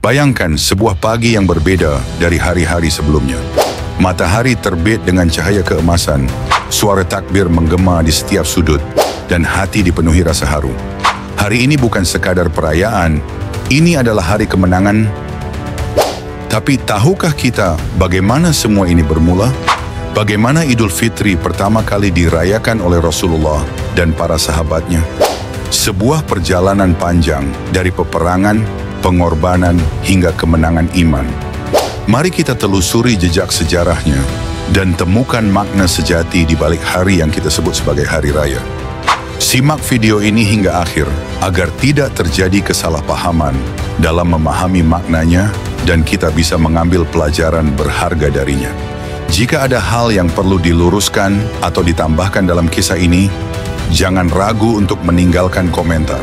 Bayangkan sebuah pagi yang berbeda dari hari-hari sebelumnya. Matahari terbit dengan cahaya keemasan, suara takbir menggema di setiap sudut, dan hati dipenuhi rasa haru. Hari ini bukan sekadar perayaan, ini adalah hari kemenangan. Tapi tahukah kita bagaimana semua ini bermula? Bagaimana Idul Fitri pertama kali dirayakan oleh Rasulullah dan para sahabatnya? Sebuah perjalanan panjang dari peperangan, pengorbanan, hingga kemenangan iman. Mari kita telusuri jejak sejarahnya dan temukan makna sejati di balik hari yang kita sebut sebagai Hari Raya. Simak video ini hingga akhir agar tidak terjadi kesalahpahaman dalam memahami maknanya dan kita bisa mengambil pelajaran berharga darinya. Jika ada hal yang perlu diluruskan atau ditambahkan dalam kisah ini, jangan ragu untuk meninggalkan komentar.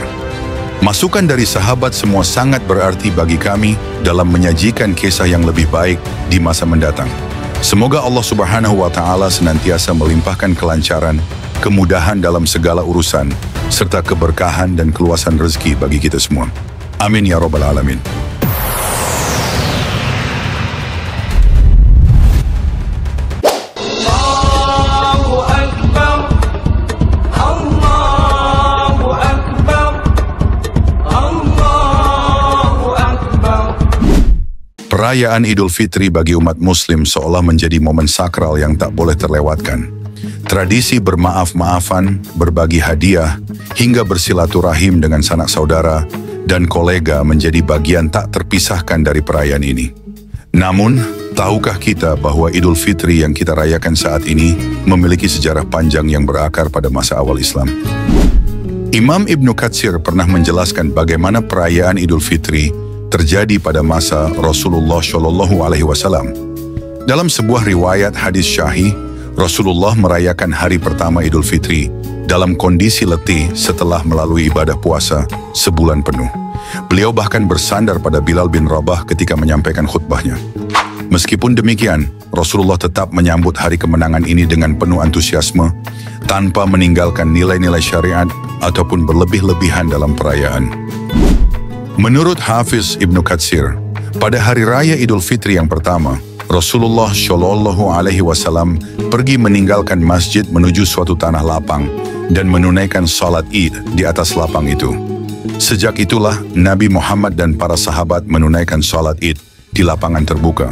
Masukan dari sahabat semua sangat berarti bagi kami dalam menyajikan kisah yang lebih baik di masa mendatang. Semoga Allah Subhanahu wa Ta'ala senantiasa melimpahkan kelancaran, kemudahan dalam segala urusan, serta keberkahan dan keluasan rezeki bagi kita semua. Amin ya Rabbal Alamin. Perayaan Idul Fitri bagi umat Muslim seolah menjadi momen sakral yang tak boleh terlewatkan. Tradisi bermaaf-maafan, berbagi hadiah, hingga bersilaturahim dengan sanak saudara dan kolega menjadi bagian tak terpisahkan dari perayaan ini. Namun, tahukah kita bahwa Idul Fitri yang kita rayakan saat ini memiliki sejarah panjang yang berakar pada masa awal Islam? Imam Ibnu Katsir pernah menjelaskan bagaimana perayaan Idul Fitri terjadi pada masa Rasulullah Shallallahu Alaihi Wasallam. Dalam sebuah riwayat hadis syahih, Rasulullah merayakan hari pertama Idul Fitri dalam kondisi letih setelah melalui ibadah puasa sebulan penuh. Beliau bahkan bersandar pada Bilal bin Rabah ketika menyampaikan khutbahnya. Meskipun demikian, Rasulullah tetap menyambut hari kemenangan ini dengan penuh antusiasme, tanpa meninggalkan nilai-nilai syariat ataupun berlebih-lebihan dalam perayaan. Menurut Hafiz Ibnu Katsir, pada hari raya Idul Fitri yang pertama, Rasulullah Shallallahu Alaihi Wasallam pergi meninggalkan masjid menuju suatu tanah lapang dan menunaikan salat Id di atas lapang itu. Sejak itulah Nabi Muhammad dan para sahabat menunaikan salat Id di lapangan terbuka.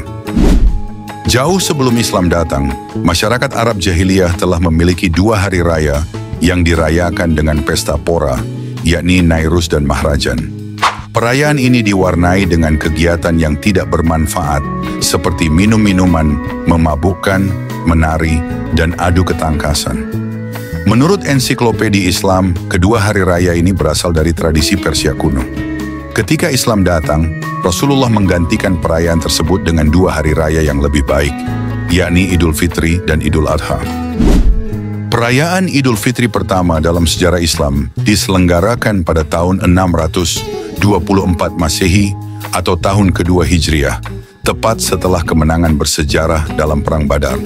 Jauh sebelum Islam datang, masyarakat Arab Jahiliyah telah memiliki dua hari raya yang dirayakan dengan pesta pora, yakni Nairuz dan Mahrajan. Perayaan ini diwarnai dengan kegiatan yang tidak bermanfaat seperti minum-minuman, memabukkan, menari, dan adu ketangkasan. Menurut ensiklopedi Islam, kedua hari raya ini berasal dari tradisi Persia kuno. Ketika Islam datang, Rasulullah menggantikan perayaan tersebut dengan dua hari raya yang lebih baik, yakni Idul Fitri dan Idul Adha. Perayaan Idul Fitri pertama dalam sejarah Islam diselenggarakan pada tahun 624 Masehi atau tahun kedua Hijriah, tepat setelah kemenangan bersejarah dalam Perang Badar.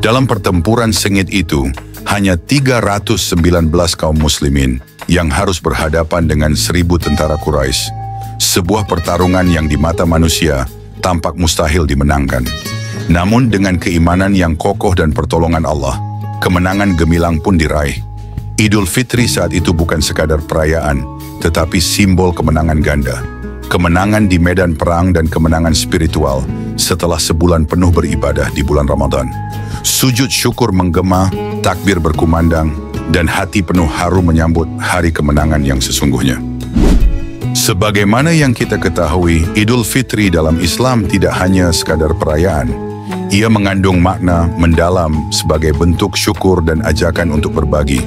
Dalam pertempuran sengit itu, hanya 319 kaum muslimin yang harus berhadapan dengan 1.000 tentara Quraisy. Sebuah pertarungan yang di mata manusia tampak mustahil dimenangkan. Namun dengan keimanan yang kokoh dan pertolongan Allah, kemenangan gemilang pun diraih. Idul Fitri saat itu bukan sekadar perayaan, tetapi simbol kemenangan ganda. Kemenangan di medan perang dan kemenangan spiritual setelah sebulan penuh beribadah di bulan Ramadan. Sujud syukur menggema, takbir berkumandang, dan hati penuh haru menyambut hari kemenangan yang sesungguhnya. Sebagaimana yang kita ketahui, Idul Fitri dalam Islam tidak hanya sekadar perayaan. Ia mengandung makna mendalam sebagai bentuk syukur dan ajakan untuk berbagi.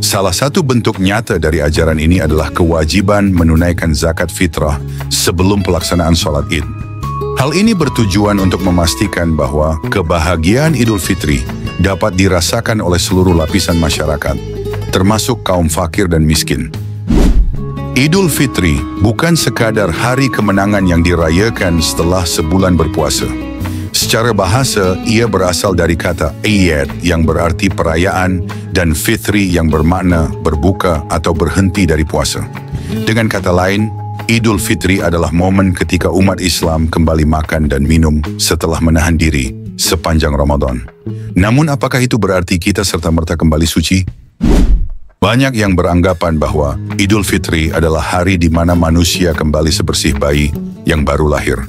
Salah satu bentuk nyata dari ajaran ini adalah kewajiban menunaikan zakat fitrah sebelum pelaksanaan sholat Id. Hal ini bertujuan untuk memastikan bahwa kebahagiaan Idul Fitri dapat dirasakan oleh seluruh lapisan masyarakat, termasuk kaum fakir dan miskin. Idul Fitri bukan sekadar hari kemenangan yang dirayakan setelah sebulan berpuasa. Secara bahasa, ia berasal dari kata Eid yang berarti perayaan dan Fitri yang bermakna berbuka atau berhenti dari puasa. Dengan kata lain, Idul Fitri adalah momen ketika umat Islam kembali makan dan minum setelah menahan diri sepanjang Ramadan. Namun apakah itu berarti kita serta-merta kembali suci? Banyak yang beranggapan bahwa Idul Fitri adalah hari di mana manusia kembali sebersih bayi yang baru lahir.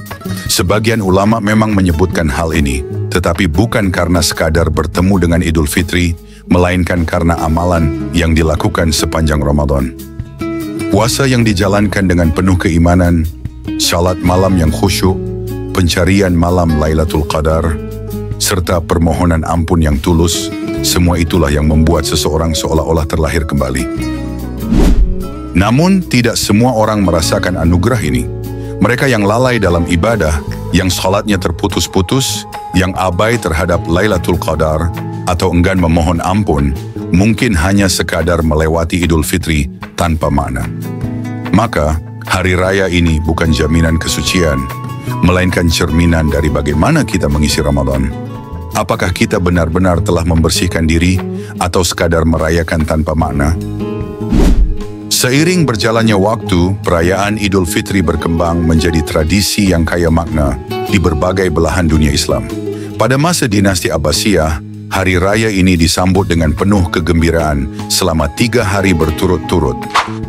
Sebagian ulama memang menyebutkan hal ini, tetapi bukan karena sekadar bertemu dengan Idul Fitri, melainkan karena amalan yang dilakukan sepanjang Ramadan. Puasa yang dijalankan dengan penuh keimanan, salat malam yang khusyuk, pencarian malam Lailatul Qadar, serta permohonan ampun yang tulus, semua itulah yang membuat seseorang seolah-olah terlahir kembali. Namun, tidak semua orang merasakan anugerah ini. Mereka yang lalai dalam ibadah, yang sholatnya terputus-putus, yang abai terhadap Lailatul Qadar, atau enggan memohon ampun, mungkin hanya sekadar melewati Idul Fitri tanpa makna. Maka, hari raya ini bukan jaminan kesucian, melainkan cerminan dari bagaimana kita mengisi Ramadan. Apakah kita benar-benar telah membersihkan diri atau sekadar merayakan tanpa makna? Seiring berjalannya waktu, perayaan Idul Fitri berkembang menjadi tradisi yang kaya makna di berbagai belahan dunia Islam. Pada masa dinasti Abbasiyah, hari raya ini disambut dengan penuh kegembiraan selama 3 hari berturut-turut.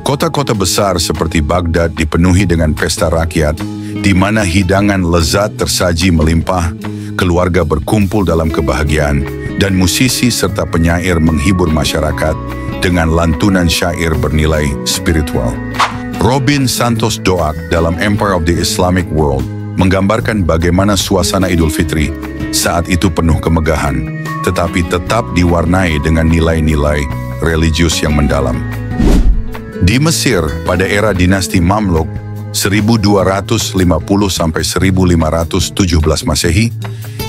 Kota-kota besar seperti Baghdad dipenuhi dengan pesta rakyat, di mana hidangan lezat tersaji melimpah, keluarga berkumpul dalam kebahagiaan, dan musisi serta penyair menghibur masyarakat dengan lantunan syair bernilai spiritual. Robin Santos Doak dalam Empire of the Islamic World menggambarkan bagaimana suasana Idul Fitri saat itu penuh kemegahan, tetapi tetap diwarnai dengan nilai-nilai religius yang mendalam. Di Mesir pada era dinasti Mamluk 1250 sampai 1517 Masehi,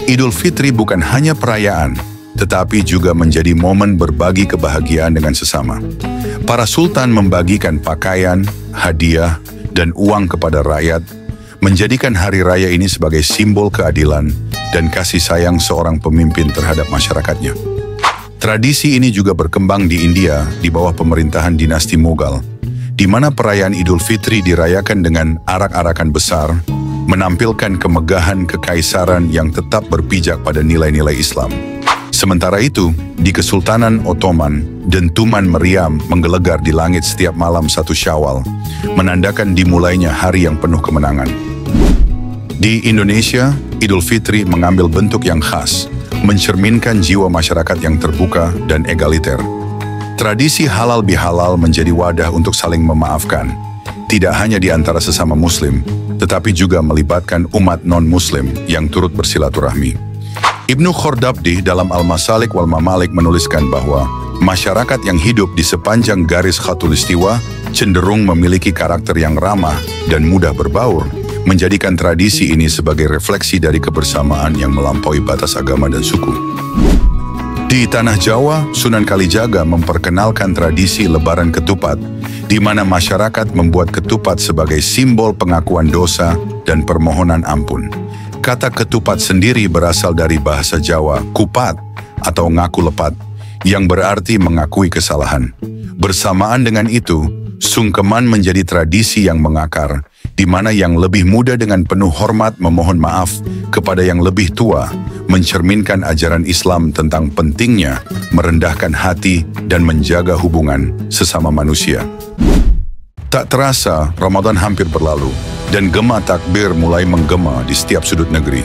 Idul Fitri bukan hanya perayaan, tetapi juga menjadi momen berbagi kebahagiaan dengan sesama. Para sultan membagikan pakaian, hadiah, dan uang kepada rakyat, menjadikan hari raya ini sebagai simbol keadilan dan kasih sayang seorang pemimpin terhadap masyarakatnya. Tradisi ini juga berkembang di India di bawah pemerintahan dinasti Mughal, di mana perayaan Idul Fitri dirayakan dengan arak-arakan besar, menampilkan kemegahan kekaisaran yang tetap berpijak pada nilai-nilai Islam. Sementara itu, di Kesultanan Ottoman, dentuman meriam menggelegar di langit setiap malam 1 Syawal, menandakan dimulainya hari yang penuh kemenangan. Di Indonesia, Idul Fitri mengambil bentuk yang khas, mencerminkan jiwa masyarakat yang terbuka dan egaliter. Tradisi halal bihalal menjadi wadah untuk saling memaafkan, tidak hanya di antara sesama Muslim, tetapi juga melibatkan umat non-Muslim yang turut bersilaturahmi. Ibnu Khordabdi dalam Al-Masalik wal Mamalik menuliskan bahwa masyarakat yang hidup di sepanjang garis khatulistiwa cenderung memiliki karakter yang ramah dan mudah berbaur, menjadikan tradisi ini sebagai refleksi dari kebersamaan yang melampaui batas agama dan suku. Di Tanah Jawa, Sunan Kalijaga memperkenalkan tradisi Lebaran Ketupat, di mana masyarakat membuat ketupat sebagai simbol pengakuan dosa dan permohonan ampun. Kata ketupat sendiri berasal dari bahasa Jawa, kupat atau ngaku lepat, yang berarti mengakui kesalahan. Bersamaan dengan itu, sungkeman menjadi tradisi yang mengakar, di mana yang lebih muda dengan penuh hormat memohon maaf kepada yang lebih tua, mencerminkan ajaran Islam tentang pentingnya merendahkan hati dan menjaga hubungan sesama manusia. Tak terasa, Ramadan hampir berlalu, dan gema takbir mulai menggema di setiap sudut negeri.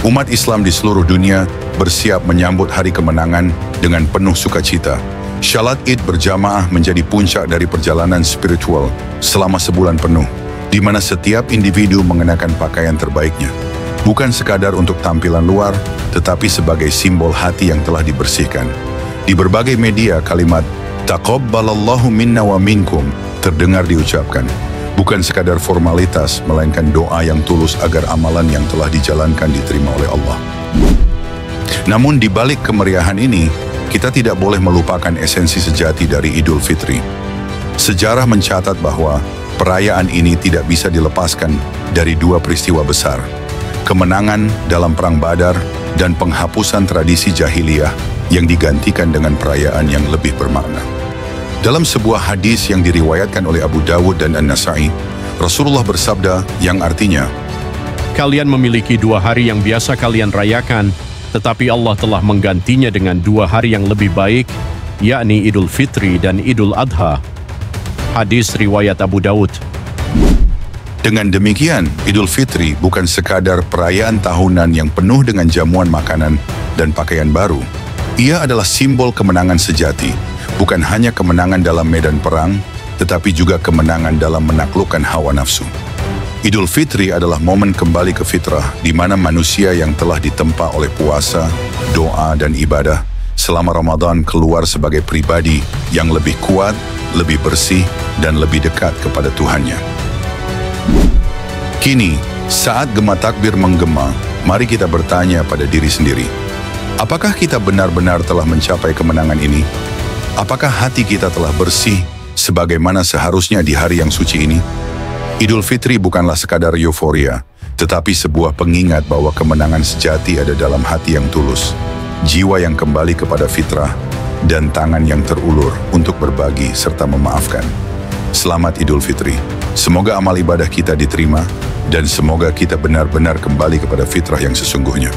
Umat Islam di seluruh dunia bersiap menyambut hari kemenangan dengan penuh sukacita. Syalat Id berjamaah menjadi puncak dari perjalanan spiritual selama sebulan penuh, di mana setiap individu mengenakan pakaian terbaiknya. Bukan sekadar untuk tampilan luar, tetapi sebagai simbol hati yang telah dibersihkan. Di berbagai media, kalimat "Taqabbalallahu minna wa minkum" terdengar diucapkan. Bukan sekadar formalitas, melainkan doa yang tulus agar amalan yang telah dijalankan diterima oleh Allah. Namun di balik kemeriahan ini, kita tidak boleh melupakan esensi sejati dari Idul Fitri. Sejarah mencatat bahwa perayaan ini tidak bisa dilepaskan dari 2 peristiwa besar: kemenangan dalam Perang Badar dan penghapusan tradisi jahiliyah yang digantikan dengan perayaan yang lebih bermakna. Dalam sebuah hadis yang diriwayatkan oleh Abu Dawud dan An-Nasa'i, Rasulullah bersabda yang artinya, Kalian memiliki 2 hari yang biasa kalian rayakan, tetapi Allah telah menggantinya dengan 2 hari yang lebih baik, yakni Idul Fitri dan Idul Adha. Hadis riwayat Abu Daud. dengan demikian, Idul Fitri bukan sekadar perayaan tahunan yang penuh dengan jamuan makanan dan pakaian baru. Ia adalah simbol kemenangan sejati, bukan hanya kemenangan dalam medan perang, tetapi juga kemenangan dalam menaklukkan hawa nafsu. Idul Fitri adalah momen kembali ke fitrah, di mana manusia yang telah ditempa oleh puasa, doa, dan ibadah selama Ramadan keluar sebagai pribadi yang lebih kuat, lebih bersih, dan lebih dekat kepada Tuhannya. Kini, saat gema takbir menggema, mari kita bertanya pada diri sendiri, apakah kita benar-benar telah mencapai kemenangan ini? Apakah hati kita telah bersih sebagaimana seharusnya di hari yang suci ini? Idul Fitri bukanlah sekadar euforia, tetapi sebuah pengingat bahwa kemenangan sejati ada dalam hati yang tulus, jiwa yang kembali kepada fitrah, dan tangan yang terulur untuk berbagi serta memaafkan. Selamat Idul Fitri. Semoga amal ibadah kita diterima, dan semoga kita benar-benar kembali kepada fitrah yang sesungguhnya.